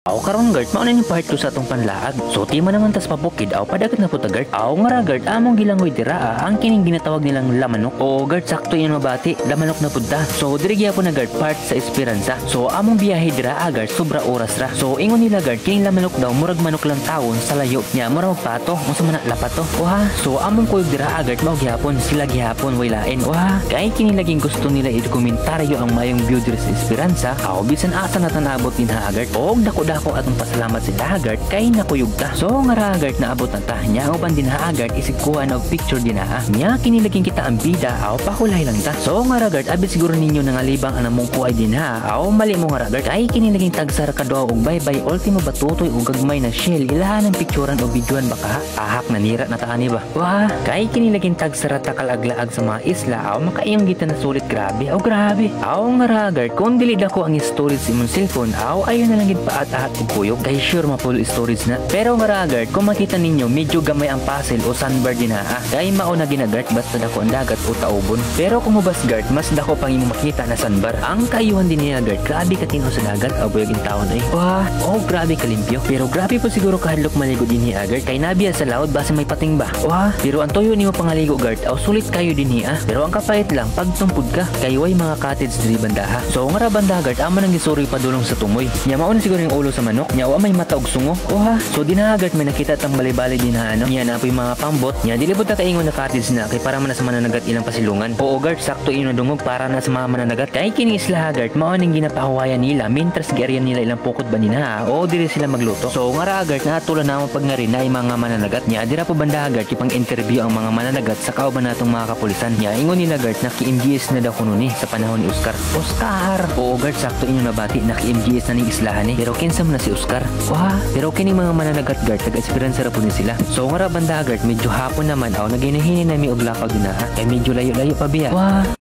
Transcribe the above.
Aw karon guard mao na yung part 2 sa atong panlaag. So tima naman tas pabukid aw padagat na puta guard. Aw nga ra guard among gilangoy dira ang kining ginatawag nilang lamanok. O guard sakto yan mabati, lamanok na pudta. So diri gyapon na guard part sa Esperanza. So among biyahe dira guard sobra oras ra. So ingon nila guard kining lamanok daw murag manok lang tawon sa layo niya murag pato unsa man lapato. Wah, so among kuyog dira guard mao gyapon sila gyapon way lain. Wah, kay kining laging gusto nila i-dokumentaryo ang mayong view diri sa Esperanza. Aw bisan asa natanabot din guard. Og dako atong pasalamat si Hagard kay nakuyog ta. So nga Hagard na abot na ta nya uban din Hagard isig kuha og picture din ha. Nya kinilaging kita ang bida aw pakulay lang ta. So nga Hagard abi siguro ninyo nangalibang ang among kuha din ha. Aw mali mo nga Hagard kay kinilaging tagsar kadto og bye-bye ultimo batutoy og gagmay na shell ilahan ang picturean o videoan baka ahak na nira na taani ba. Wah, kay kinilaging tagsara ta kalaglaag sa mga isla aw makaiyong gita na sulit grabe. Aw grabe. Aw nga Hagard kun dili dako ang storage sa imong cellphone aw ayon na lang gid paat-at kuyog kay sure ma-full storage na. Pero nga Hagard kung makita ninyo medyo gamay ang puzzle o sandbar din ha. Kay mao na ginagart basta dako ang dagat o taubon. Pero kung mubas guard mas dako pang imong makita na sandbar. Ang kayuhan din niya guard grabe katino sa dagat o buyag in taon ay. Wah, oh grabe kalimpyo. Pero grabe po siguro kahadlok maligo din niya guard kay nabiya sa laod base may pating ba. Wah, pero ang tuyo nimo pangaligo guard aw sulit kayo din niya. Pero ang kapait lang pagtumpod ka kay way mga cottage diri banda ha. So nga ra banda guard amo nang gisuri padulong sa tumoy. Nya mao na siguro yung ulo sa manok. Nya wa may mata og sungo. Oha, so dinahagat may nakita tang balay-balay din ha ano. Nya na po yung mga pambot. Nya dili pud ta kaingon na cottage na kay para man sa mananagat ilang pasilungan. Oo guard sakto ino dungog para na sa mga mananagat. Kay kini isla guard mao ning ginapahuwayan nila mintras giaryan nila ilang pukod ba nina o dili sila magluto. So nga ra guard na tulan na pag nga rin na mga mananagat. Nya dira po banda guard kipang interview ang mga mananagat sa kauban natong mga kapulisan. Nya ingon nila guard na ki-MGS na daw kuno ni sa panahon ni Oscar. Oscar. Oo guard sakto inyo nabati na ki-MGS na ning islahan ni. Pero kinsa man na si Oscar. Wah, pero kining mga mananagat guard taga-Esperanza ra po ni sila. So nga ra banda guard medyo hapon naman aw naginahini na mi og lakaw din ha. Kay medyo layo-layo pa biya. Wah.